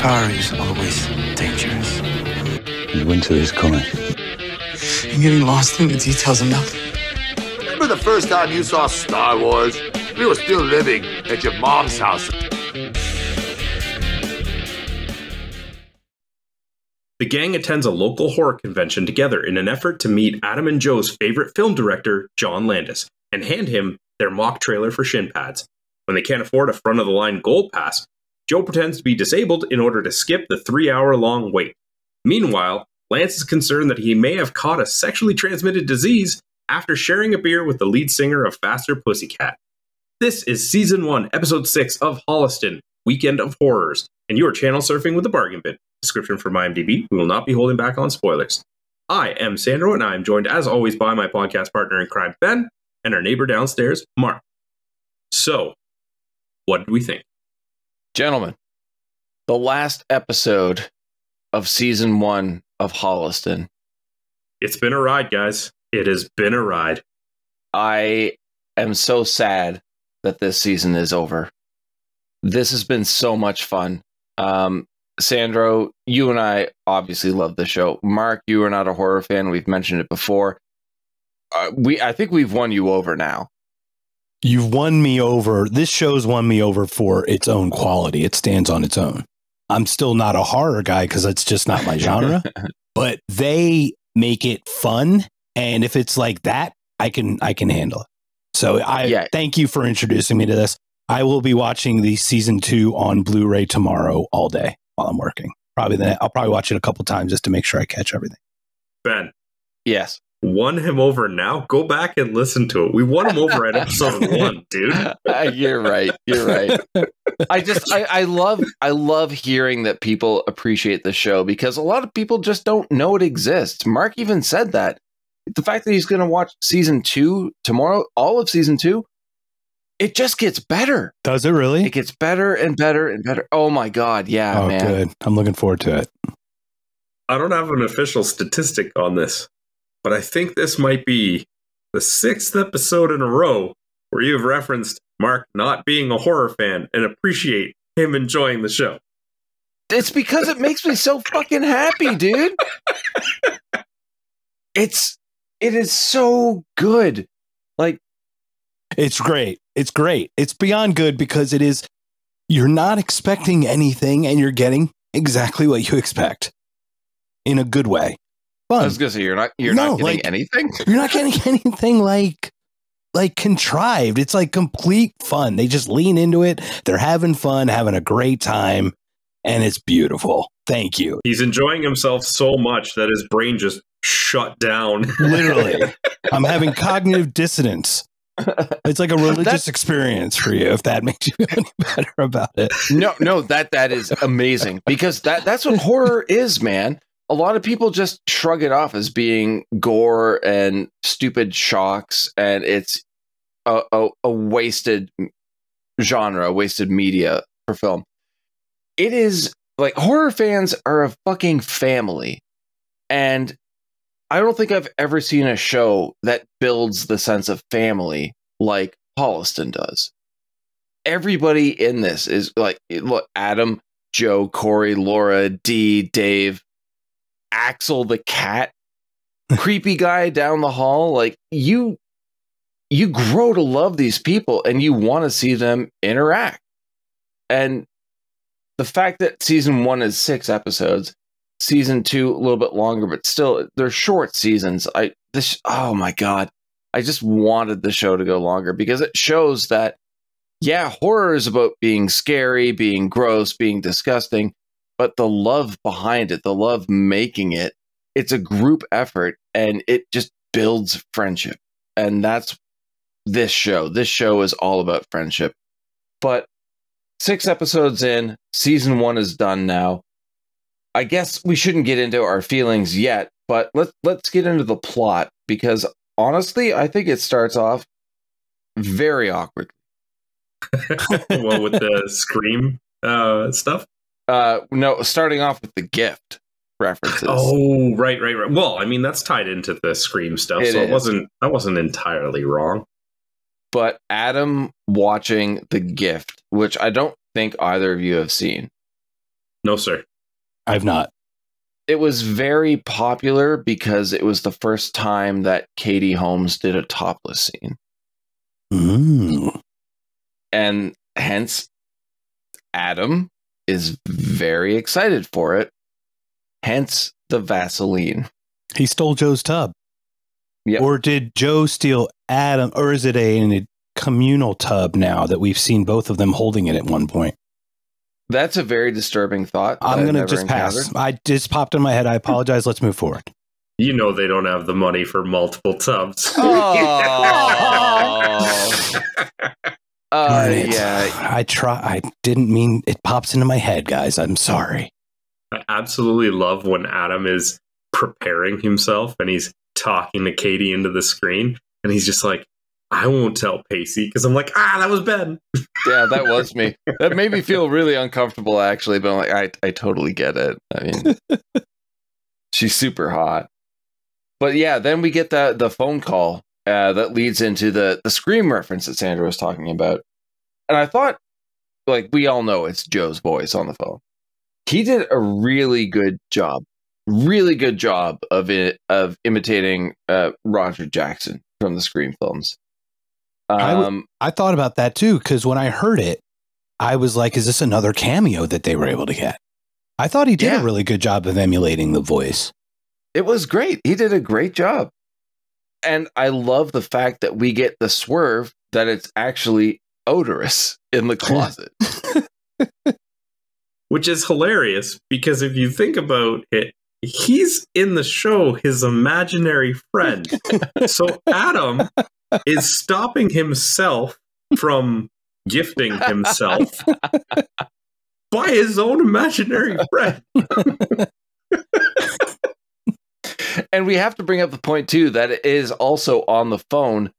car is always dangerous. And winter is coming. And getting lost in the details of nothing. Remember the first time you saw Star Wars? We were still living at your mom's house. The gang attends a local horror convention together in an effort to meet Adam and Joe's favorite film director, John Landis, and hand him their mock trailer for Shinpads. When they can't afford a front-of-the-line gold pass, Joe pretends to be disabled in order to skip the 3-hour-long wait. Meanwhile, Lance is concerned that he may have caught a sexually transmitted disease after sharing a beer with the lead singer of Faster Pussycat. This is Season 1, Episode 6 of Holliston, Weekend of Horrors, and you are channel surfing with the bargain bin. Description from IMDB, we will not be holding back on spoilers. I am Sandro, and I am joined as always by my podcast partner in crime, Ben, and our neighbor downstairs, Mark. So, what did we think? Gentlemen, the last episode of Season 1 of Holliston. It's been a ride, guys. It has been a ride. I am so sad that this season is over. This has been so much fun. Sandro, you and I obviously love the show. Mark, you are not a horror fan. We've mentioned it before. I think we've won you over now. You've won me over. This show's won me over for its own quality. It stands on its own. I'm still not a horror guy because it's just not my genre, but they make it fun. And if it's like that, I can handle it. So thank you for introducing me to this. I will be watching the season 2 on Blu-ray tomorrow all day while I'm working. I'll probably watch it a couple times just to make sure I catch everything. Ben. Yes. Won him over now? Go back and listen to it. We won him over at episode 1, dude. You're right. You're right. I love hearing that people appreciate the show because a lot of people just don't know it exists. Mark even said that. The fact that he's going to watch season 2 tomorrow, all of season 2, it just gets better. Does it really? It gets better and better and better. Oh my God. Yeah, man. Good. I'm looking forward to it. I don't have an official statistic on this, but I think this might be the 6th episode in a row where you've referenced Mark not being a horror fan and appreciate him enjoying the show. It's because it makes me so fucking happy, dude. It is so good. Like, it's great. It's great. It's beyond good because it is, you're not expecting anything and you're getting exactly what you expect in a good way. Fun. I was going to say, you're not getting anything. You're not getting anything like contrived. It's like complete fun. They just lean into it. They're having fun, having a great time, and it's beautiful. Thank you. He's enjoying himself so much that his brain just shut down. Literally. I'm having cognitive dissonance. It's like a religious experience for you, if that makes you feel any better about it. No, that is amazing because that's what horror is, man. A lot of people just shrug it off as being gore and stupid shocks, and it's a wasted genre, wasted media for film. It is like horror fans are a fucking family, and I don't think I've ever seen a show that builds the sense of family like Holliston does. Everybody in this is like, look, Adam, Joe, Corri, Laura, Dee, Dave, Axel the cat, creepy guy down the hall. Like you grow to love these people and you want to see them interact. And the fact that season 1 is 6 episodes, season 2 a little bit longer, but still they're short seasons. Oh my God. I just wanted the show to go longer because it shows that, yeah, horror is about being scary, being gross, being disgusting, but the love behind it, the love making it, it's a group effort and it just builds friendship. And that's this show. This show is all about friendship. But 6 episodes in, season 1 is done now. I guess we shouldn't get into our feelings yet, but let's get into the plot because honestly, I think it starts off very awkwardly. Well, with the Scream stuff? No, starting off with the gift references. Oh, right. Well, I mean, that's tied into the Scream stuff, I wasn't entirely wrong. But Adam watching The Gift, which I don't think either of you have seen. No, sir. I've not. It was very popular because it was the first time that Katie Holmes did a topless scene. Mm. And hence, Adam is very excited for it. Hence, the Vaseline. He stole Joe's tub. Yep. Or did Joe steal Adam? Or is it a communal tub now that we've seen both of them holding it at one point? That's a very disturbing thought. I'm going to just pass. I just popped in my head. I apologize. Let's move forward. You know they don't have the money for multiple tubs. Oh. Yeah. I didn't mean it pops into my head, guys. I'm sorry. I absolutely love when Adam is preparing himself and he's talking to Katie into the screen and he's just like, I won't tell Pacey, because I'm like, that was Ben. Yeah, that was me. That made me feel really uncomfortable, actually, but I'm like, I totally get it. I mean, she's super hot. But yeah, then we get the phone call that leads into the Scream reference that Sandra was talking about. And I thought, like, we all know it's Joe's voice on the phone. He did a really good job of imitating Roger Jackson from the Scream films. I thought about that too, because when I heard it, I was like, is this another cameo that they were able to get? I thought he did a really good job of emulating the voice. It was great. He did a great job. And I love the fact that we get the swerve that it's actually Odorous in the closet. Which is hilarious, because if you think about it, he's in the show his imaginary friend. So Adam is stopping himself from gifting himself by his own imaginary friend. And we have to bring up the point, too, that it is also on the phone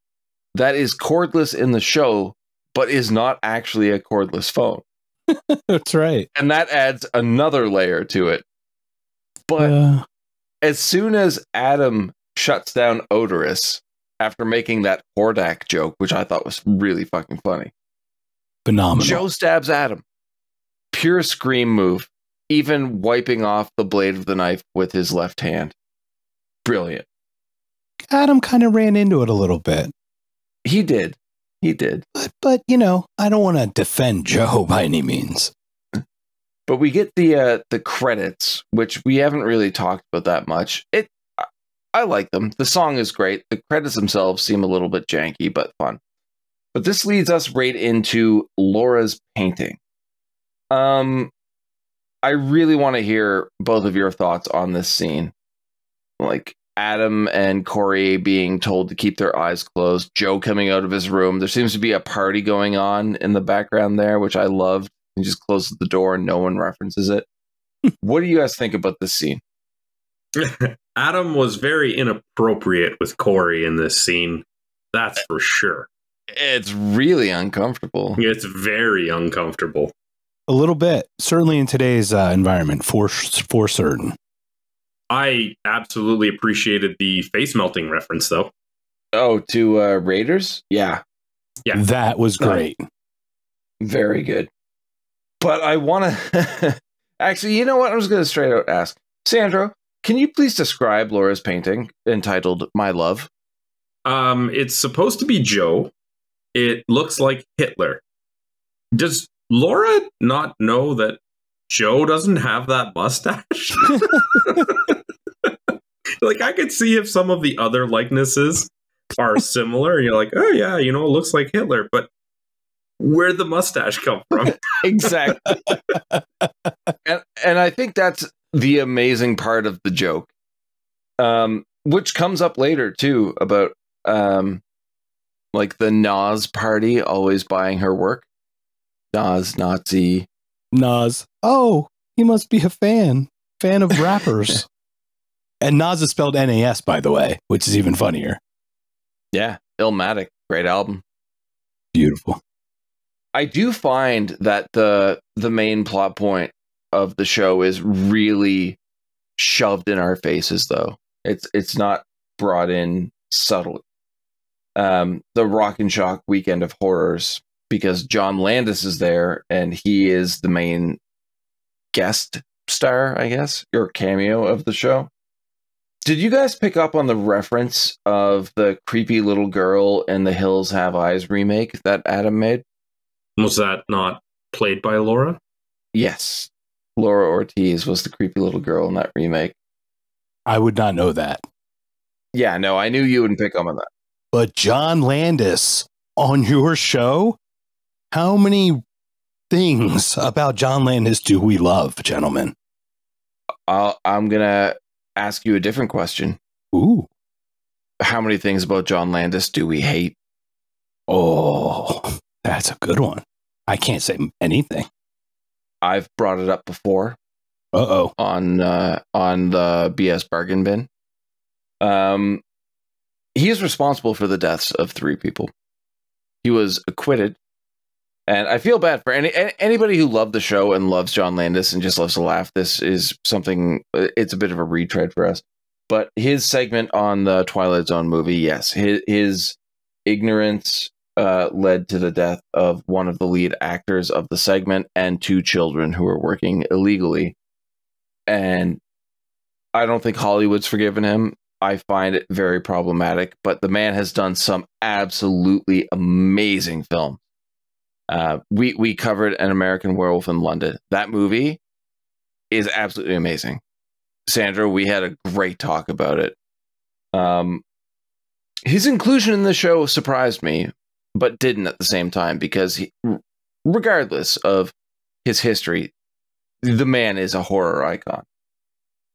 that is cordless in the show, but is not actually a cordless phone. That's right. And that adds another layer to it. But as soon as Adam shuts down Odorous, after making that Hordak joke, which I thought was really fucking funny. Phenomenal. Joe stabs Adam. Pure Scream move. Even wiping off the blade of the knife with his left hand. Brilliant. Adam kind of ran into it a little bit. He did. But you know, I don't want to defend Joe by any means. But we get the credits, which we haven't really talked about that much. I like them. The song is great. The credits themselves seem a little bit janky, but fun. But this leads us right into Laura's painting. I really want to hear both of your thoughts on this scene. Like Adam and Corri being told to keep their eyes closed, Joe coming out of his room. There seems to be a party going on in the background there, which I loved. He just closes the door and no one references it. What do you guys think about this scene? Adam was very inappropriate with Corri in this scene. That's for sure. It's really uncomfortable. It's very uncomfortable. A little bit. Certainly in today's environment, for certain. I absolutely appreciated the face melting reference, though. Oh, to Raiders? Yeah. That was great. Very good. But I want to... Actually, you know what? I'm just going to straight out ask. Sandro, can you please describe Laura's painting entitled My Love? It's supposed to be Joe. It looks like Hitler. Does Laura not know that Joe doesn't have that mustache? Like, I could see if some of the other likenesses are similar. You're like, oh yeah, you know, it looks like Hitler. But where'd the mustache come from? Exactly. And I think that's the amazing part of the joke, which comes up later too, about like the Nas party always buying her work. Nas, Nazi. Nas. Oh, he must be a fan of rappers. And Nas is spelled N-A-S, by the way, which is even funnier. Yeah, Illmatic, great album. Beautiful. I do find that the main plot point of the show is really shoved in our faces, though. It's not brought in subtly. The Rock and Shock Weekend of Horrors, because John Landis is there and he is the main guest star, I guess, or cameo of the show. Did you guys pick up on the reference of the creepy little girl in the Hills Have Eyes remake that Adam made? Was that not played by Laura? Yes. Laura Ortiz was the creepy little girl in that remake. I would not know that. Yeah, no, I knew you wouldn't pick up on that. But John Landis on your show? How many things about John Landis do we love, gentlemen? I'm going to ask you a different question. Ooh. How many things about John Landis do we hate? Oh, that's a good one. I can't say anything. I've brought it up before. Uh-oh. On the BS bargain bin. He is responsible for the deaths of 3 people. He was acquitted. And I feel bad for anybody who loved the show and loves John Landis and just loves to laugh. This is something, it's a bit of a retread for us. But his segment on the Twilight Zone movie, yes, his ignorance led to the death of one of the lead actors of the segment and 2 children who were working illegally. And I don't think Hollywood's forgiven him. I find it very problematic, but the man has done some absolutely amazing films. We covered An American Werewolf in London. That movie is absolutely amazing. Sandra, we had a great talk about it. His inclusion in the show surprised me, but didn't at the same time, because regardless of his history, the man is a horror icon.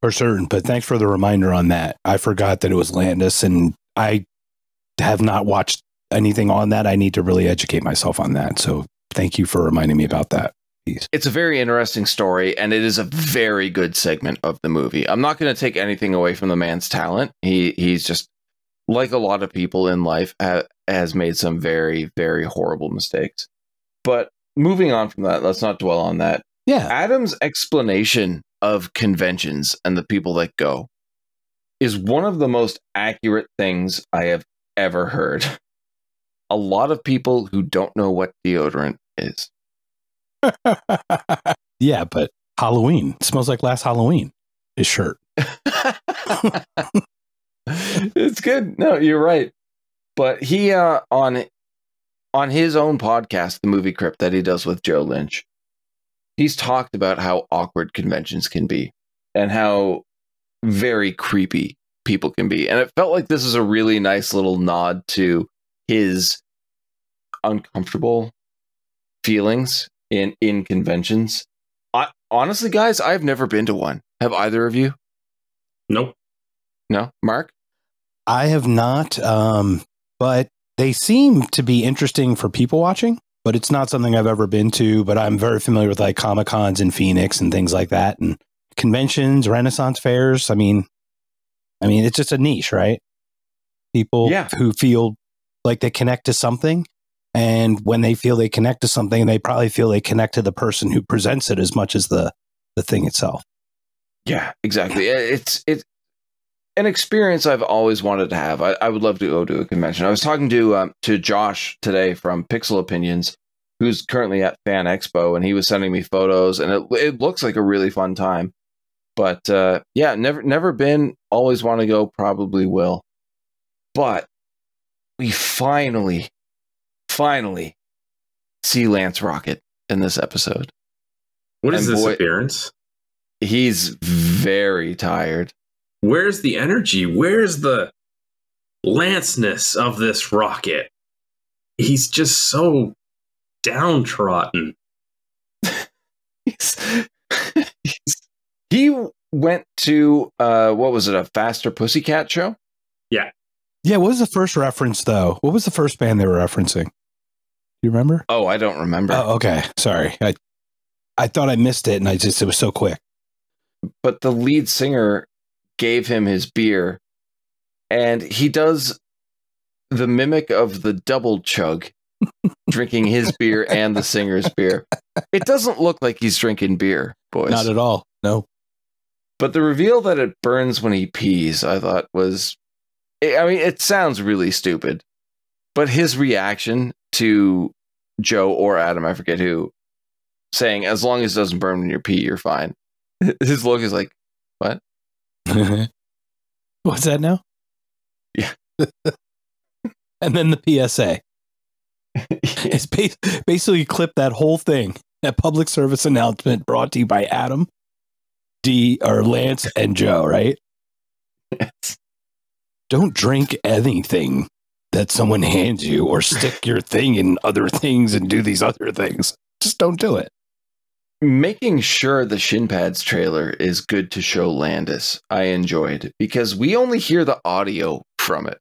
For certain, but thanks for the reminder on that. I forgot that it was Landis, and I have not watched anything on that. I need to really educate myself on that. So thank you for reminding me about that. Please. It's a very interesting story, and it is a very good segment of the movie. I'm not going to take anything away from the man's talent. He's just, like a lot of people in life, has made some very, very horrible mistakes. But moving on from that, let's not dwell on that. Yeah. Adam's explanation of conventions and the people that go is one of the most accurate things I have ever heard. A lot of people who don't know what deodorant is. Yeah, but Halloween. It smells like last Halloween. His shirt. It's good. No, you're right. But he on his own podcast, The Movie Crypt, that he does with Joe Lynch, he's talked about how awkward conventions can be and how very creepy people can be. And it felt like this is a really nice little nod to his uncomfortable feelings in conventions. Honestly, guys, I've never been to one. Have either of you? Nope. No? Mark? I have not, but they seem to be interesting for people watching. But it's not something I've ever been to, but I'm very familiar with like Comic-Cons in Phoenix and things like that, and conventions, Renaissance fairs. I mean, it's just a niche, right? People who feel like they connect to something, and when they feel they connect to something, they probably feel they connect to the person who presents it as much as the thing itself. Yeah, exactly. It's an experience I've always wanted to have. I would love to go to a convention. I was talking to Josh today from Pixel Opinions, who's currently at Fan Expo, and he was sending me photos, and it looks like a really fun time. But yeah, never been. Always want to go. Probably will. But we finally see Lance Rocket in this episode. What is this appearance? He's very tired. Where's the energy? Where's the Lance-ness of this Rocket? He's just so downtrodden. He went to, what was it, a Faster Pussycat show? Yeah. Yeah, what was the first reference, though? What was the first band they were referencing? Do you remember? Oh, I don't remember. Oh, okay. Sorry. I thought I missed it, and it was so quick. But the lead singer gave him his beer, and he does the mimic of the double chug, drinking his beer and the singer's beer. It doesn't look like he's drinking beer, boys. Not at all. No. But the reveal that it burns when he pees, I thought was, I mean, it sounds really stupid, but his reaction to Joe or Adam, I forget who, saying, as long as it doesn't burn in your pee, you're fine. His look is like, what? What's that now? Yeah. And then the PSA. It's basically clip that whole thing. That public service announcement brought to you by Adam, Lance, and Joe, right? Yes. Don't drink anything that someone hands you or stick your thing in other things and do these other things. Just don't do it. Making sure the Shinpads trailer is good to show Landis, I enjoyed, because we only hear the audio from it.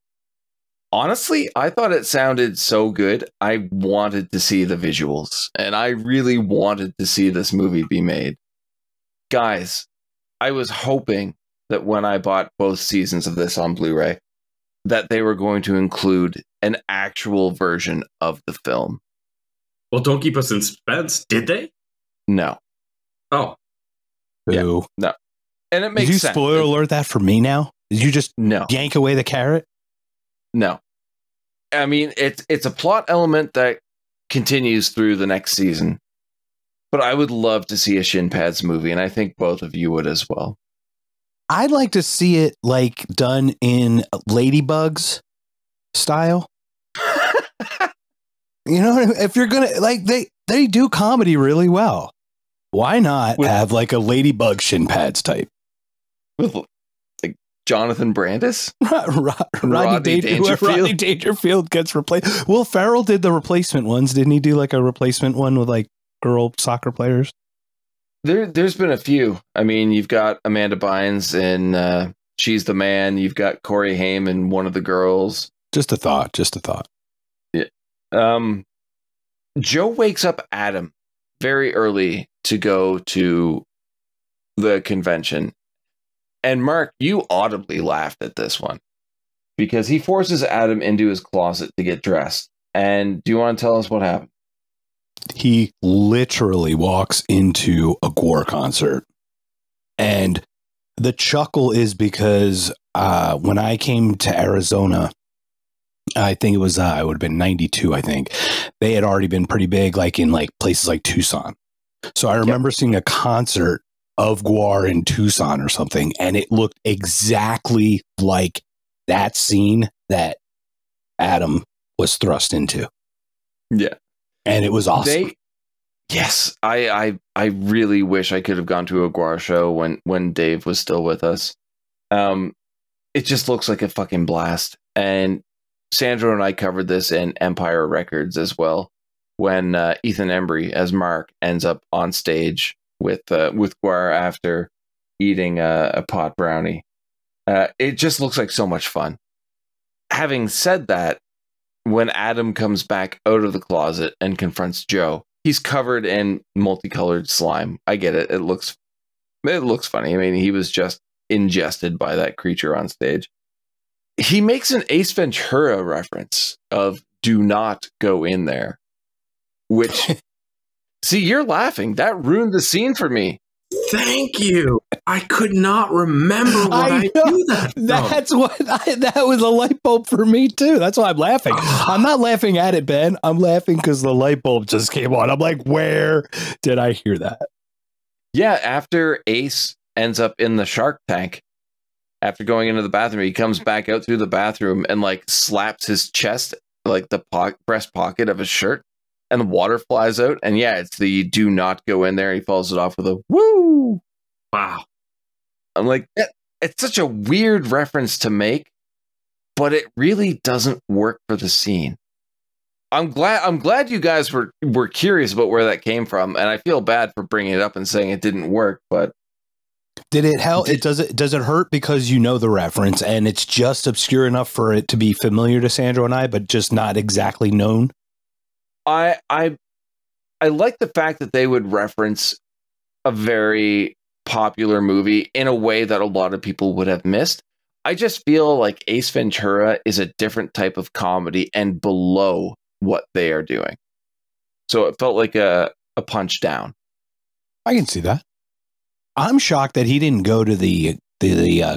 Honestly, I thought it sounded so good, I wanted to see the visuals, and I really wanted to see this movie be made. Guys, I was hoping that when I bought both seasons of this on Blu-ray, that they were going to include an actual version of the film. Well, don't keep us in suspense. Did they? No. Oh. Yeah, no. And it makes Did you sense. spoiler alert that for me now? Did you just yank away the carrot? No. I mean, it's a plot element that continues through the next season. But I would love to see a Shinpads movie, and I think both of you would as well. I'd like to see it like done in Ladybugs style. You know, if you're gonna like they do comedy really well. Why not have like a Ladybug Shinpads type? With like Jonathan Brandis? Rodney Dangerfield gets replaced. Will Ferrell did the replacement ones. Didn't he do like a replacement one with like girl soccer players? There's been a few. I mean, you've got Amanda Bynes in She's the Man. You've got Corey Haim in One of the Girls. Just a thought. Yeah. Joe wakes up Adam very early to go to the convention. And Mark, you audibly laughed at this one because he forces Adam into his closet to get dressed. And do you want to tell us what happened? He literally walks into a Gore concert. And the chuckle is because when I came to Arizona, I think it was, I would have been 92, I think. They had already been pretty big, like in like places like Tucson. So I remember seeing a concert of Guar in Tucson or something, and it looked exactly like that scene that Adam was thrust into. Yeah. And it was awesome. Yes, I really wish I could have gone to a Guar show when Dave was still with us. It just looks like a fucking blast. And Sandro and I covered this in Empire Records as well, when Ethan Embry as Mark ends up on stage with Guar after eating a pot brownie. It just looks like so much fun. Having said that, when Adam comes back out of the closet and confronts Joe, he's covered in multicolored slime. I get it. It looks funny. I mean, he was just ingested by that creature on stage. He makes an Ace Ventura reference of "do not go in there," which, see, you're laughing. That ruined the scene for me. Thank you. I could not remember what I knew that from. That was a light bulb for me too. That's why I'm laughing. I'm not laughing at it, Ben. I'm laughing because the light bulb just came on. I'm like, where did I hear that? Yeah, after Ace ends up in the shark tank, after going into the bathroom, he comes back out through the bathroom and like slaps his chest, like the breast pocket of his shirt, and the water flies out. And yeah, it's the "do not go in there." He follows it off with a "woo." Wow. I'm like, it's such a weird reference to make, but it really doesn't work for the scene. I'm glad you guys were curious about where that came from, and I feel bad for bringing it up and saying it didn't work, but did it help? Does it hurt because you know the reference and it's just obscure enough for it to be familiar to Sandro and I, but just not exactly known? I like the fact that they would reference a very popular movie in a way that a lot of people would have missed. I just feel like Ace Ventura is a different type of comedy and below what they are doing. So it felt like a punch down. I can see that. I'm shocked that he didn't go to the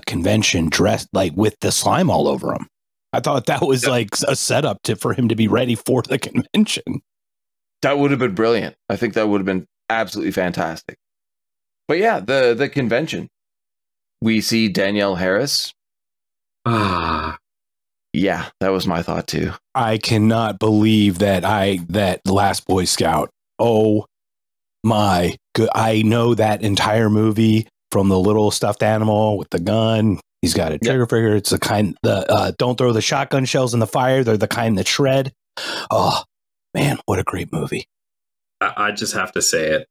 convention dressed like with the slime all over him. I thought that was like a setup for him to be ready for the convention. That would have been brilliant. I think that would have been absolutely fantastic. But yeah, the convention. We see Danielle Harris. Ah, Yeah, that was my thought too. I cannot believe that Last Boy Scout. Oh my good! I know that entire movie from the little stuffed animal with the gun. He's got a trigger finger. It's the kind don't throw the shotgun shells in the fire. They're the kind that shred. Oh man, what a great movie! I just have to say it.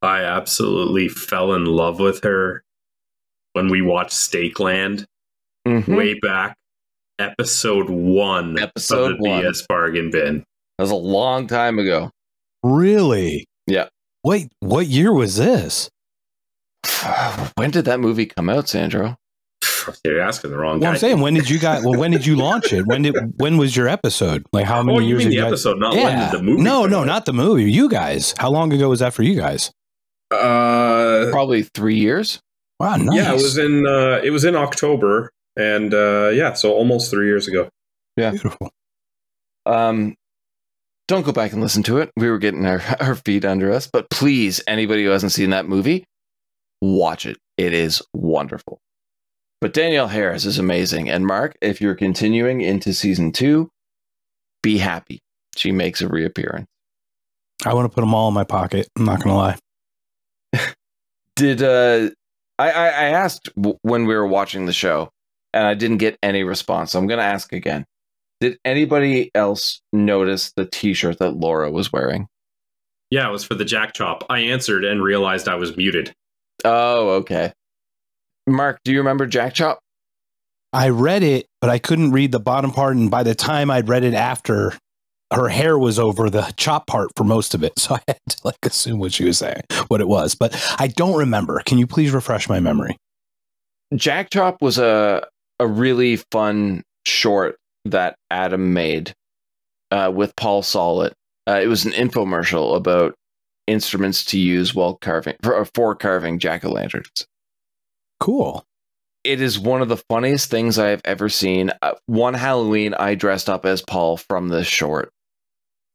I absolutely fell in love with her when we watched Stakeland way back, episode 1 of the BS Bargain Bin. That was a long time ago. Really? Yeah. Wait, what year was this? When did that movie come out, Sandro? You're asking the wrong guy. guy. I'm saying, when did you guys? Well, when did you launch it? When was your episode? Like, how many years? You mean the episode, not when did the movie? No, not the movie. You guys. How long ago was that for you guys? Probably 3 years. Wow, nice. Yeah, it was in October, and so almost 3 years ago. Yeah, beautiful. Don't go back and listen to it. We were getting our feet under us, but please, anybody who hasn't seen that movie, watch it. It is wonderful. But Danielle Harris is amazing. And Mark, if you're continuing into season 2, be happy. She makes a reappearance. I want to put them all in my pocket. I'm not going to lie. Did I asked when we were watching the show, and I didn't get any response. So I'm going to ask again. Did anybody else notice the t-shirt that Laura was wearing? Yeah, it was for the Jack Chop. I answered and realized I was muted. Oh, okay. Mark, do you remember Jack Chop? I read it, but I couldn't read the bottom part. And by the time I'd read it after, her hair was over the chop part for most of it. So I had to assume what she was saying, what it was. But I don't remember. Can you please refresh my memory? Jack Chop was a really fun short that Adam made with Paul Sollett. It was an infomercial about instruments to use while carving for carving jack-o'-lanterns. Cool. It is one of the funniest things I've ever seen. One Halloween, I dressed up as Paul from this short.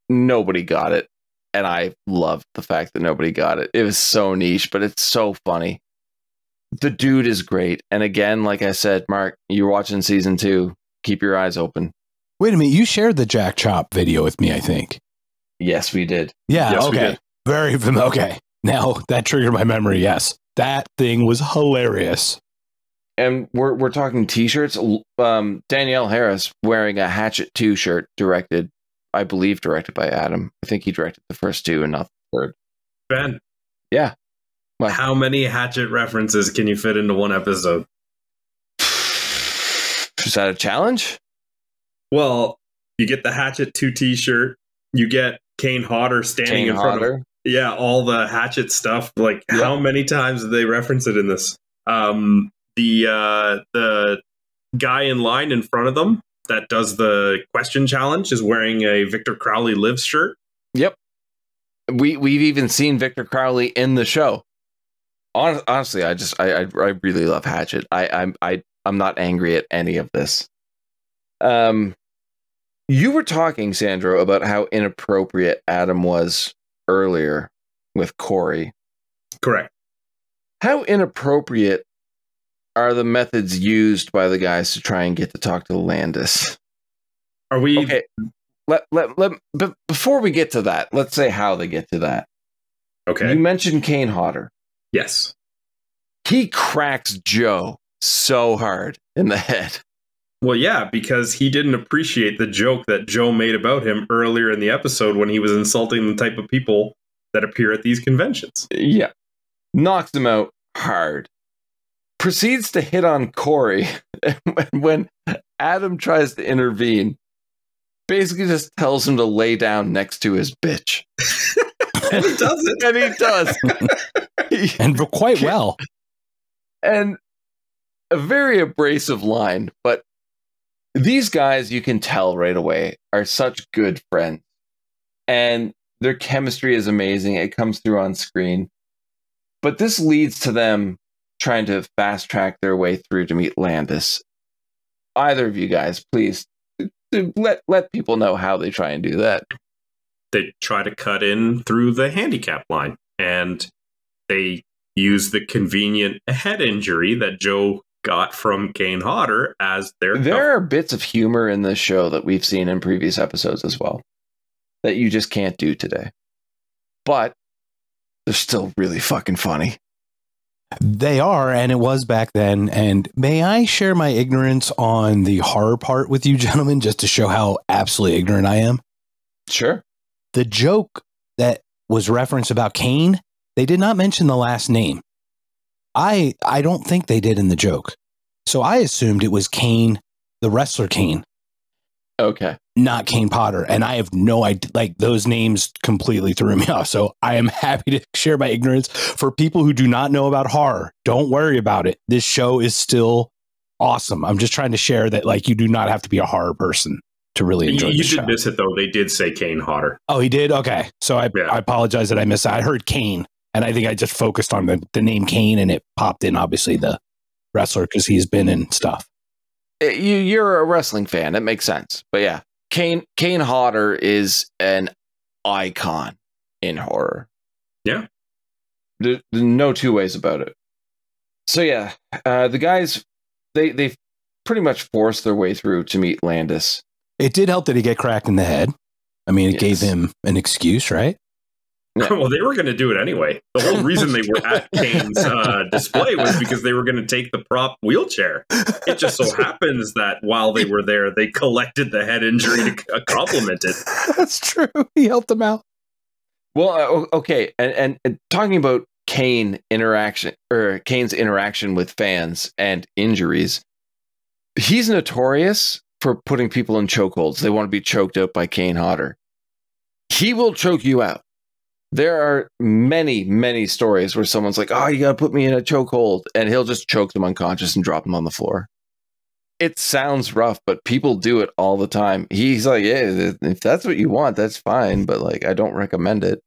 Nobody got it, and I loved the fact that nobody got it. It was so niche, but it's so funny. The dude is great, and again, like I said, Mark, you're watching season 2. Keep your eyes open. Wait a minute, you shared the Jack Chop video with me, I think. Yes, we did. Yeah, yes, okay. Very familiar. Okay. Now that triggered my memory, yes. That thing was hilarious. And we're talking t-shirts. Danielle Harris wearing a Hatchet 2 shirt directed by Adam. I think he directed the first 2 and not the third. Ben. Yeah. What? How many Hatchet references can you fit into one episode? Is that a challenge? Well, you get the Hatchet 2 t-shirt. You get Kane Hodder standing in front of... Yeah, all the Hatchet stuff. Like, how many times did they reference it in this? The guy in line in front of them that does the question challenge is wearing a Victor Crowley Lives shirt. Yep. We've even seen Victor Crowley in the show. Honestly, I really love Hatchet. I'm not angry at any of this. You were talking, Sandro, about how inappropriate Adam was earlier with Corri. Correct. How inappropriate are the methods used by the guys to try and get to talk to Landis? Are we okay? Before we get to that, let's say how they get to that. Okay. You mentioned Kane Hodder. Yes. He cracks Joe so hard in the head. Well, yeah, because he didn't appreciate the joke that Joe made about him earlier in the episode when he was insulting the type of people that appear at these conventions. Yeah. Knocks him out hard. Proceeds to hit on Corri when Adam tries to intervene. Basically just tells him to lay down next to his bitch. And he does it. And he does. And quite well. And a very abrasive line, but these guys, you can tell right away, are such good friends. And their chemistry is amazing. It comes through on screen. But this leads to them trying to fast track their way through to meet Landis. Either of you guys, please, let people know how they try and do that. They try to cut in through the handicap line. and they use the convenient head injury that Joe got from Kane Hodder as their There are bits of humor in this show that we've seen in previous episodes as well that you just can't do today. But they're still really fucking funny. They are, and it was back then. And may I share my ignorance on the horror part with you, gentlemen, just to show how absolutely ignorant I am? Sure. The joke that was referenced about Kane, they did not mention the last name. I don't think they did in the joke. So I assumed it was Kane, the wrestler Kane. Okay. Not Kane Potter. And I have no idea. Like, those names completely threw me off. So I am happy to share my ignorance. For people who do not know about horror, don't worry about it. This show is still awesome. I'm just trying to share that, like, you do not have to be a horror person to really enjoy You the show. did miss it, though. They did say Kane Hodder. Oh, he did? Okay. So I apologize that I missed it. I heard Kane, and I think I just focused on the name Kane, and it popped in, obviously, the wrestler, because he's been in stuff. You're a wrestling fan. That makes sense. But yeah, Kane Hodder is an icon in horror. Yeah. There's no two ways about it. So yeah, the guys, they pretty much forced their way through to meet Landis. It did help that he get cracked in the head. I mean, it gave him an excuse, right? Yeah. Well, they were going to do it anyway. The whole reason they were at Kane's display was because they were going to take the prop wheelchair. It just so happens that while they were there, they collected the head injury to compliment it. That's true. He helped them out. Well, okay, and talking about Kane's interaction with fans and injuries, he's notorious for putting people in chokeholds. They want to be choked out by Kane Hodder. He will choke you out. There are many, many stories where someone's like, oh, you got to put me in a chokehold, and he'll just choke them unconscious and drop them on the floor. It sounds rough, but people do it all the time. He's like, yeah, if that's what you want, that's fine, but like, I don't recommend it.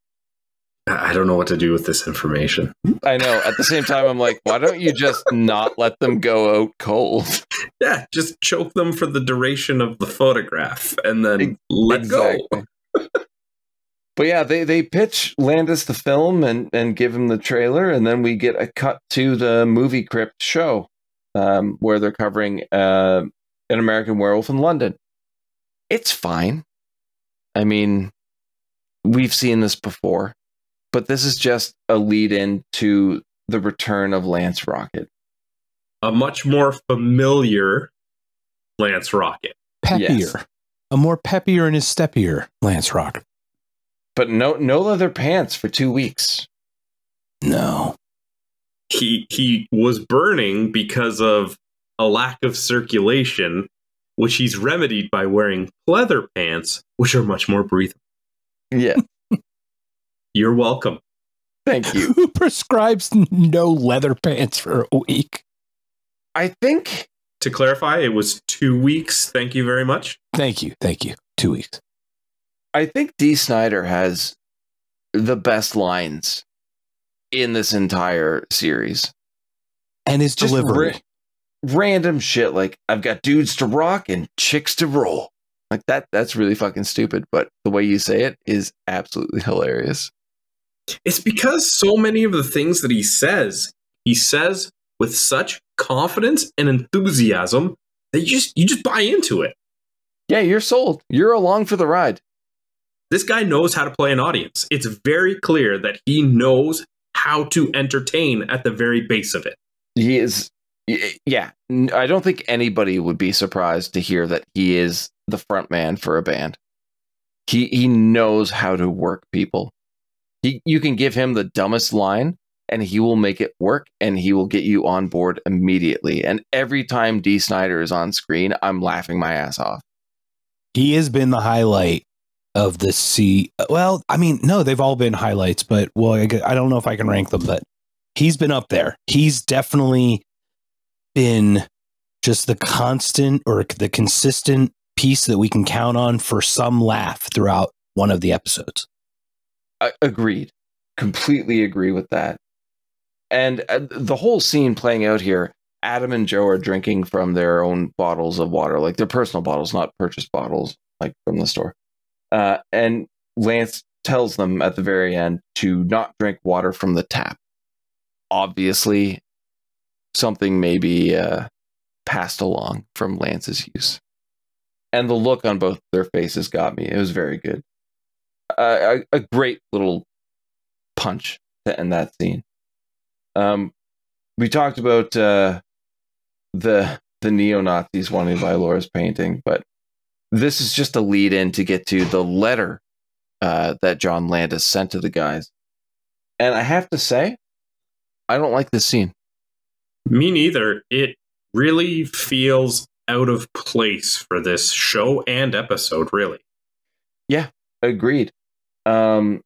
I don't know what to do with this information. I know. At the same time, I'm like, why don't you just not let them go out cold? Yeah, just choke them for the duration of the photograph and then let go. But yeah, they pitch Landis the film and give him the trailer, and then we get a cut to the Movie Crypt show where they're covering An American Werewolf in London. It's fine. I mean, we've seen this before, but this is just a lead-in to the return of Lance Rocket. A much more familiar Lance Rocket. Peppier. Yes. A more peppier and his steppier Lance Rocket. But no leather pants for 2 weeks. No. He was burning because of a lack of circulation, which he's remedied by wearing leather pants, which are much more breathable. Yeah. You're welcome. Thank you. Who prescribes no leather pants for a week? I think... To clarify, it was 2 weeks. Thank you very much. Thank you. 2 weeks. I think Dee Snider has the best lines in this entire series. And his Just delivery. Random shit like, I've got dudes to rock and chicks to roll. Like that's really fucking stupid, but the way you say it is absolutely hilarious. It's because so many of the things that he says with such confidence and enthusiasm that you just buy into it. Yeah, you're sold. You're along for the ride. This guy knows how to play an audience. It's very clear that he knows how to entertain at the very base of it. He is, yeah. I don't think anybody would be surprised to hear that he is the front man for a band. He knows how to work people. You can give him the dumbest line and he will make it work and he will get you on board immediately. And every time Dee Snider is on screen, I'm laughing my ass off. He has been the highlight of the sea. Well, I mean, no, they've all been highlights, but well, I don't know if I can rank them, but he's been up there. He's definitely been just the constant or the consistent piece that we can count on for some laugh throughout one of the episodes. Agreed. Completely agree with that. And the whole scene playing out here, Adam and Joe are drinking from their own bottles of water, like their personal bottles, not purchased bottles, like from the store. And Lance tells them at the very end to not drink water from the tap. Obviously, something may be passed along from Lance's use. And the look on both their faces got me. It was very good. A great little punch to end that scene. We talked about the neo-Nazis wanting to buy Laura's painting, but this is just a lead-in to get to the letter that John Landis sent to the guys. And I have to say, I don't like this scene. Me neither. It really feels out of place for this show and episode, really. Yeah, agreed. Laura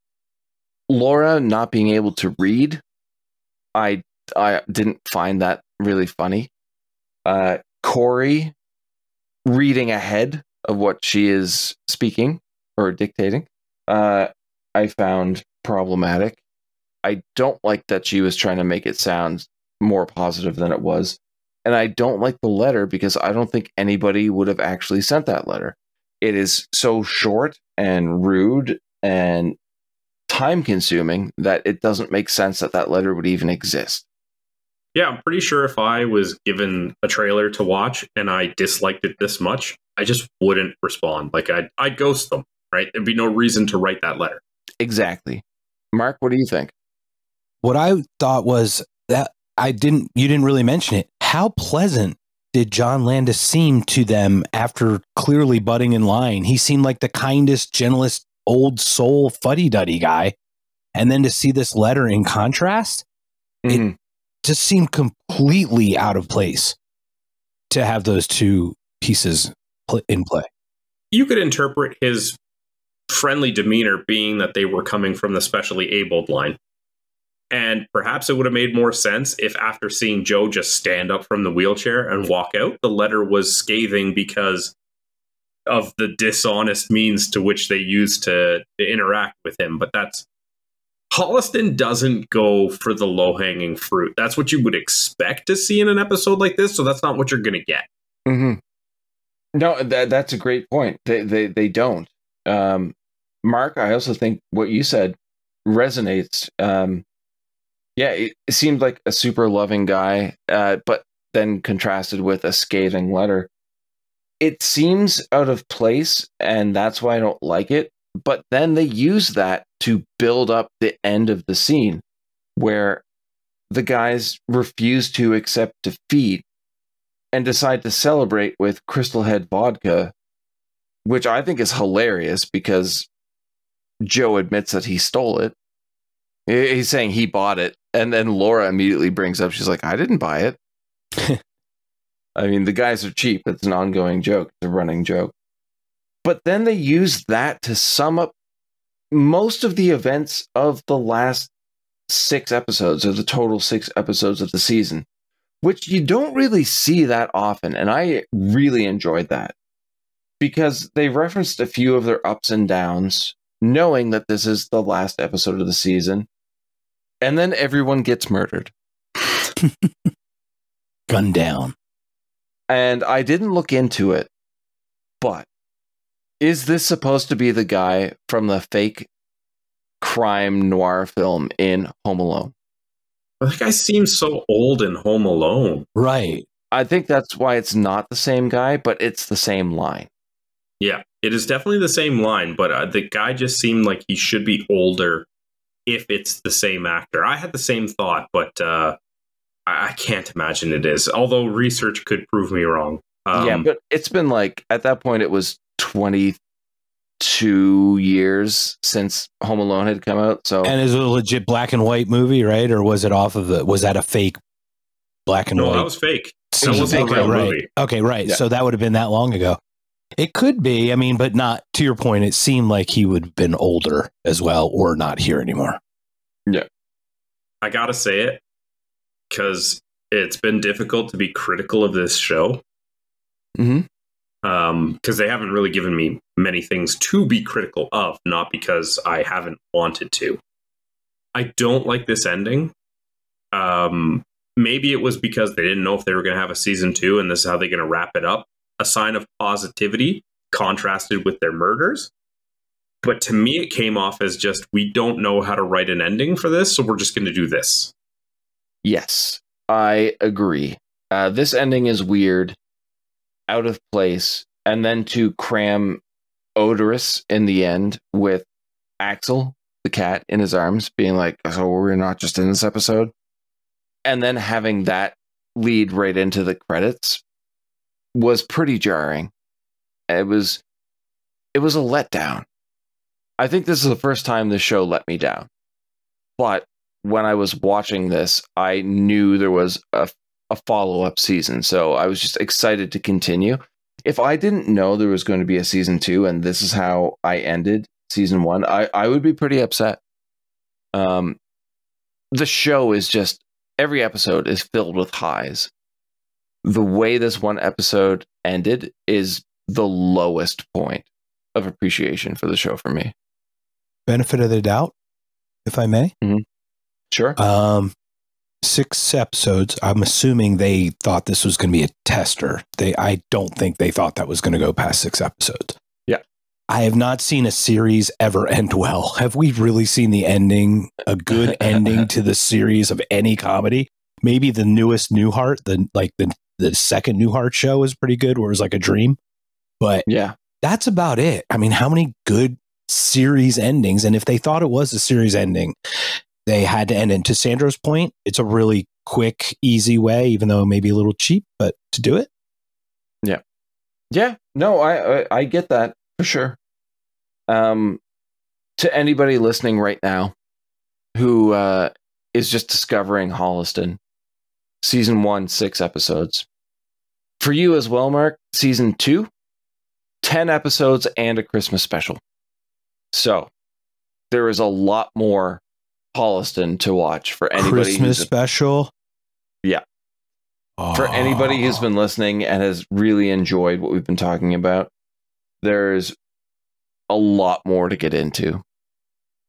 not being able to read, I didn't find that really funny. Corri reading ahead of what she is speaking or dictating, I found problematic. I don't like that she was trying to make it sound more positive than it was. And I don't like the letter because I don't think anybody would have actually sent that letter. It is so short and rude and time consuming that it doesn't make sense that that letter would even exist. Yeah, I'm pretty sure if I was given a trailer to watch and I disliked it this much, I just wouldn't respond. Like, I'd ghost them, right? There'd be no reason to write that letter. Exactly. Mark, what do you think? What I thought was that you didn't really mention it. How pleasant did John Landis seem to them after clearly butting in line? He seemed like the kindest, gentlest, old soul fuddy-duddy guy. And then to see this letter in contrast, it just seemed completely out of place to have those two pieces in play. You could interpret his friendly demeanor being that they were coming from the specially abled line. And perhaps it would have made more sense if after seeing Joe just stand up from the wheelchair and walk out, the letter was scathing because of the dishonest means to which they used to interact with him. But Holliston doesn't go for the low-hanging fruit. That's what you would expect to see in an episode like this, so that's not what you're going to get. Mm-hmm. No, that's a great point. They don't. Mark, I also think what you said resonates. Yeah, it seemed like a super loving guy, but then contrasted with a scathing letter. It seems out of place, and that's why I don't like it. But then they use that to build up the end of the scene, where the guys refuse to accept defeat and decide to celebrate with Crystal Head vodka, which I think is hilarious because Joe admits that he stole it. He's saying he bought it. And then Laura immediately brings up, she's like, I didn't buy it. I mean, the guys are cheap. It's an ongoing joke. It's a running joke. But then they use that to sum up most of the events of the last 6 episodes, or the total 6 episodes of the season, which you don't really see that often. And I really enjoyed that because they referenced a few of their ups and downs, knowing that this is the last episode of the season. And then everyone gets murdered. Gunned down. And I didn't look into it, but is this supposed to be the guy from the fake crime noir film in Home Alone? That guy seems so old in Home Alone. Right. I think that's why it's not the same guy, but it's the same line. Yeah, it is definitely the same line, but the guy just seemed like he should be older if it's the same actor. I had the same thought, but I can't imagine it is. Although research could prove me wrong. Yeah, but it's been like, at that point, it was 22 years since Home Alone had come out. So, and is it a legit black and white movie, right? Or was it off of was that a fake black and white? No, that was fake. That was a real right. movie. Okay, right. Yeah. So that would have been that long ago. It could be, I mean, but not, to your point, it seemed like he would have been older as well, or not here anymore. Yeah. I gotta say it, because it's been difficult to be critical of this show. Because they haven't really given me many things to be critical of, not because I haven't wanted to. I don't like this ending. Maybe it was because they didn't know if they were going to have a season 2, and this is how they're going to wrap it up. A sign of positivity contrasted with their murders. But to me, it came off as just, we don't know how to write an ending for this, so we're just going to do this. Yes, I agree. This ending is weird, out of place, and then to cram Odorous in the end with Axel, the cat, in his arms, being like, so we're not just in this episode? And then having that lead right into the credits was pretty jarring. It was a letdown. I think this is the first time the show let me down. But when I was watching this, I knew there was a follow-up season, so I was just excited to continue. If I didn't know there was going to be a season 2 and this is how I ended season 1, I would be pretty upset. The show is just, every episode is filled with highs. The way this one episode ended is the lowest point of appreciation for the show for me. Benefit of the doubt, if I may. Mm-hmm. Sure. 6 episodes. I'm assuming they thought this was going to be a tester. I don't think they thought that was going to go past 6 episodes. Yeah. I have not seen a series ever end well. Have we really seen the ending, a good ending to the series of any comedy? Maybe the newest Newhart, the second Newhart show was pretty good, where it was like a dream. But yeah, that's about it. I mean, how many good series endings? And if they thought it was a series ending, they had to end it. And to Sandro's point, it's a really quick, easy way, even though it may be a little cheap, but to do it. Yeah. Yeah. No, I get that for sure. To anybody listening right now who is just discovering Holliston, season 1, 6 episodes. For you as well, Mark, season 2, 10 episodes and a Christmas special. So there is a lot more Holliston to watch for anybody. Christmas special? Yeah. Oh. For anybody who's been listening and has really enjoyed what we've been talking about, there's a lot more to get into.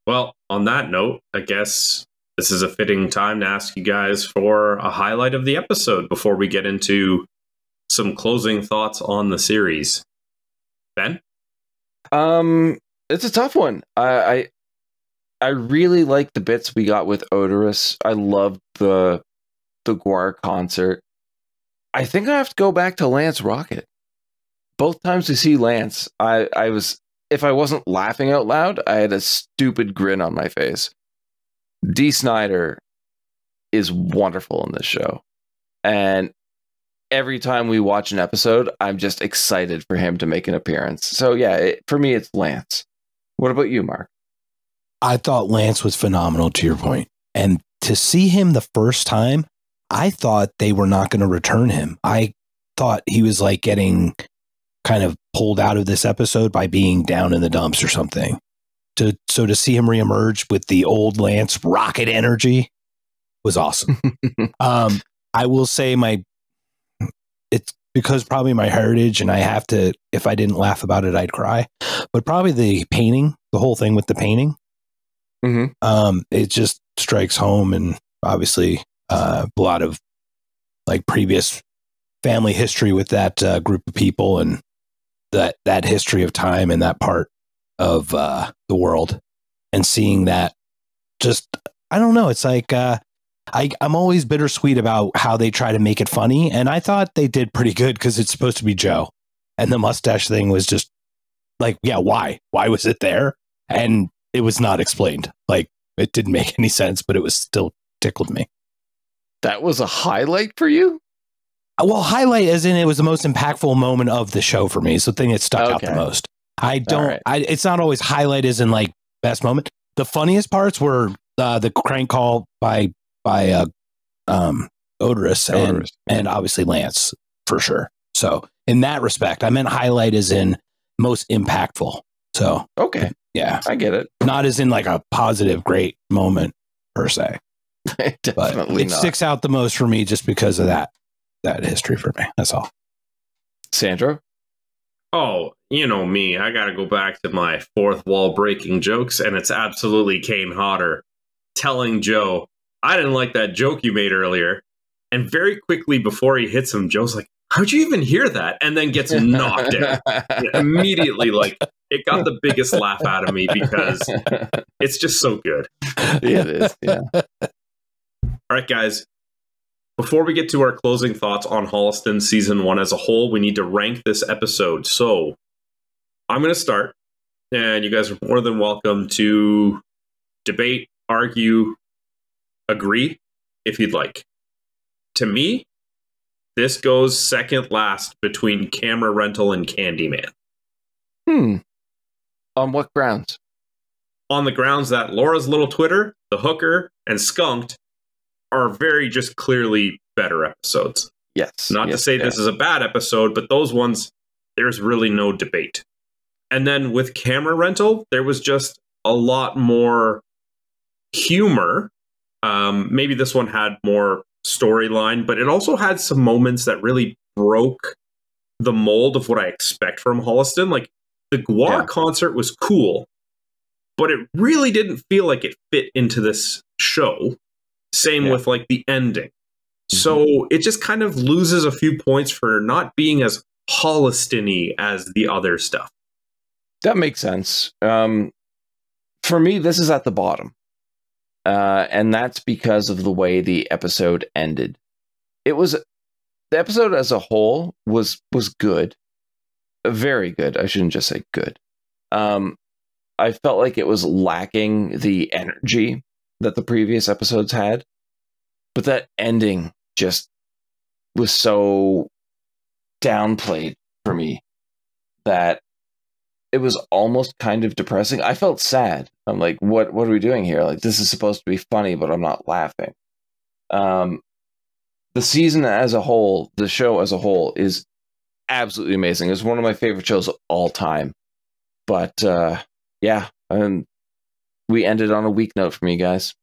Well, on that note, I guess this is a fitting time to ask you guys for a highlight of the episode before we get into some closing thoughts on the series. Ben? It's a tough one. I really like the bits we got with Odorous. I loved the Guar concert. I think I have to go back to Lance Rocket. Both times we see Lance, I was, if I wasn't laughing out loud, I had a stupid grin on my face. Dee Snider is wonderful in this show. And every time we watch an episode, I'm just excited for him to make an appearance. So yeah, for me, it's Lance. What about you, Mark? I thought Lance was phenomenal, to your point. And to see him the first time, I thought they were not going to return him. I thought he was like getting kind of pulled out of this episode by being down in the dumps or something. So to see him reemerge with the old Lance rocket energy was awesome. I will say it's because probably my heritage, and I have to, if I didn't laugh about it, I'd cry. But probably the painting, the whole thing with the painting, it just strikes home, and obviously a lot of like previous family history with that group of people, and that history of time and that part of the world, and seeing that, just, I don't know, it's like I'm always bittersweet about how they try to make it funny, and I thought they did pretty good because it's supposed to be Joe, and the mustache thing was just like, yeah, why was it there? And it was not explained. Like, it didn't make any sense, but it was still tickled me. That was a highlight for you? Well, highlight as in it was the most impactful moment of the show for me. So the thing that stuck out the most. I don't, it's not always highlight as in like best moment. The funniest parts were the crank call by Odorous and obviously Lance for sure. So in that respect, I meant highlight as in most impactful. So, okay. Yeah, I get it. Not as in like a positive, great moment per se. Definitely it sticks out the most for me just because of that history for me. That's all. Sandro? Oh, you know me. I got to go back to my fourth wall breaking jokes, and it's absolutely Kane Hodder telling Joe, I didn't like that joke you made earlier. And very quickly before he hits him, Joe's like, how'd you even hear that? And then gets knocked out immediately. Like, it got the biggest laugh out of me because it's just so good. Yeah, it is. Yeah. All right, guys. Before we get to our closing thoughts on Holliston season 1 as a whole, we need to rank this episode. So I'm going to start, and you guys are more than welcome to debate, argue, agree if you'd like. To me, this goes second last between Camera Rental and Candyman. On what grounds? On the grounds that Laura's Little Twitter, The Hooker, and Skunked are very just clearly better episodes. Yes. Not to say this is a bad episode, but those ones, there's really no debate. And then with Camera Rental, there was just a lot more humor. Maybe this one had more storyline, but it also had some moments that really broke the mold of what I expect from Holliston. Like, the Gwar concert was cool, but it really didn't feel like it fit into this show. Same with like the ending. So it just kind of loses a few points for not being as Holliston-y as the other stuff. That makes sense. For me, this is at the bottom. And that's because of the way the episode ended. The episode as a whole was good. Very good. I shouldn't just say good. I felt like it was lacking the energy that the previous episodes had, but that ending just was so downplayed for me that it was almost kind of depressing. I felt sad. I'm like, what are we doing here? Like, this is supposed to be funny, but I'm not laughing. The season as a whole, the show as a whole, is absolutely amazing. It's one of my favorite shows of all time. But we ended on a weak note for me, guys.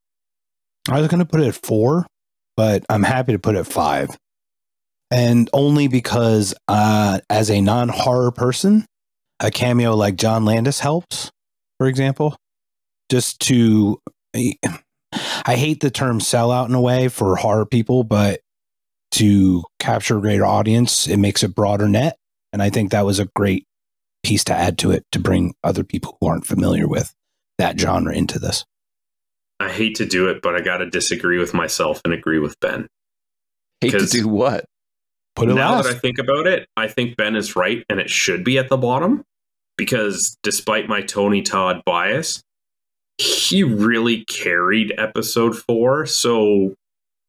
I was going to put it at 4, but I'm happy to put it at 5. And only because as a non-horror person, a cameo like John Landis helps, for example. Just to... I hate the term sellout in a way for horror people, but to capture a greater audience, it makes a broader net. And I think that was a great piece to add to it, to bring other people who aren't familiar with that genre into this. I hate to do it, but I got to disagree with myself and agree with Ben. Hate to do what? Put it now last. that I think about it, I think Ben is right, and it should be at the bottom, because despite my Tony Todd bias, he really carried episode 4. So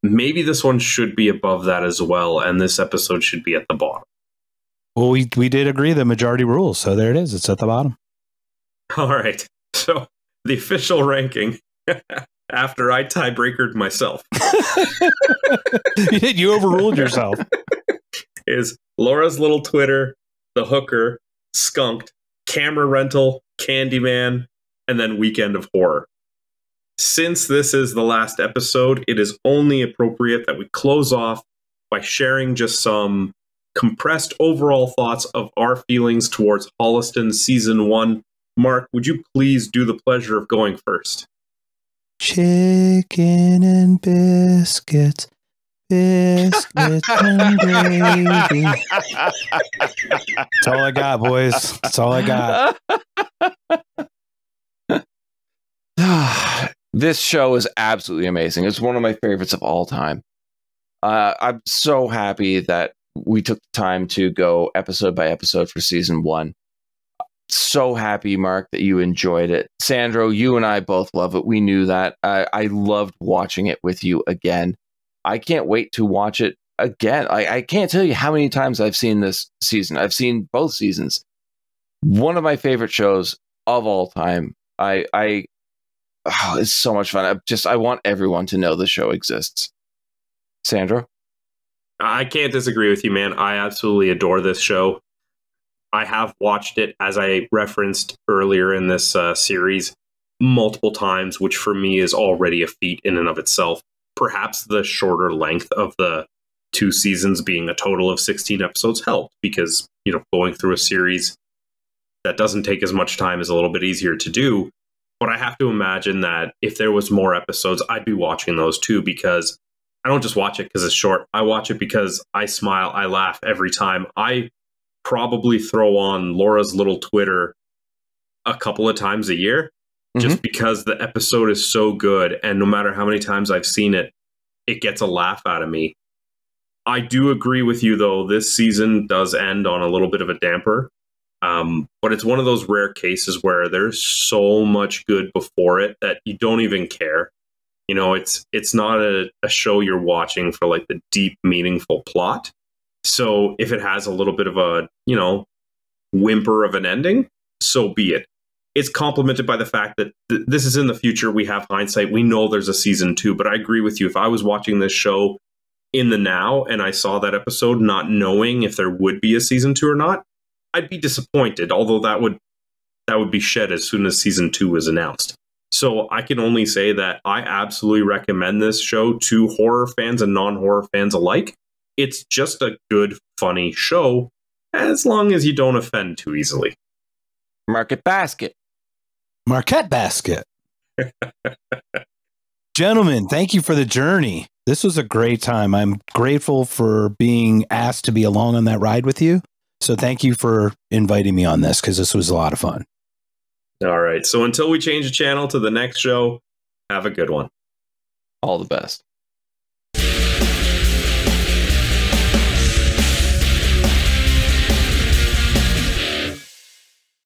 maybe this one should be above that as well, and this episode should be at the bottom. Well, we did agree the majority rules, so there it is. It's at the bottom. All right. So the official ranking, after I tiebreakered myself, You overruled yourself. is Laura's Little Twitter, The Hooker, Skunked, Camera Rental, Candyman, and then Weekend of Horror. Since this is the last episode, it is only appropriate that we close off by sharing just some compressed overall thoughts of our feelings towards Holliston Season 1. Mark, would you please do the pleasure of going first? Chicken and biscuits. Biscuits and gravy. That's all I got, boys. That's all I got. This show is absolutely amazing. It's one of my favorites of all time. I'm so happy that we took the time to go episode by episode for season 1. So happy, Mark, that you enjoyed it. Sandro, you and I both love it. We knew that. I loved watching it with you again. I can't wait to watch it again. I can't tell you how many times I've seen this season. I've seen both seasons. One of my favorite shows of all time. It's so much fun. I want everyone to know the show exists. Sandro? I can't disagree with you, man. I absolutely adore this show. I have watched it, as I referenced earlier in this series, multiple times, which for me is already a feat in and of itself. Perhaps the shorter length of the 2 seasons being a total of 16 episodes helped, because, going through a series that doesn't take as much time is a little bit easier to do. But I have to imagine that if there was more episodes, I'd be watching those too, because I don't just watch it because it's short. I watch it because I smile, I laugh every time. I probably throw on Laura's little Twitter a couple of times a year just because the episode is so good. And no matter how many times I've seen it, it gets a laugh out of me. I do agree with you, though. This season does end on a little bit of a damper. But it's one of those rare cases where there's so much good before it that you don't even care. You know, it's not a show you're watching for like the deep, meaningful plot. So if it has a little bit of a, you know, whimper of an ending, so be it. It's complemented by the fact that this is in the future. We have hindsight. We know there's a season 2, but I agree with you. If I was watching this show in the now and I saw that episode not knowing if there would be a season 2 or not, I'd be disappointed, although that would be shed as soon as season 2 was announced. So I can only say that I absolutely recommend this show to horror fans and non-horror fans alike. It's just a good, funny show, as long as you don't offend too easily. Market basket. Marquette basket. Gentlemen, thank you for the journey. This was a great time. I'm grateful for being asked to be along on that ride with you. So thank you for inviting me on this because this was a lot of fun. All right. So until we change the channel to the next show, have a good one. All the best.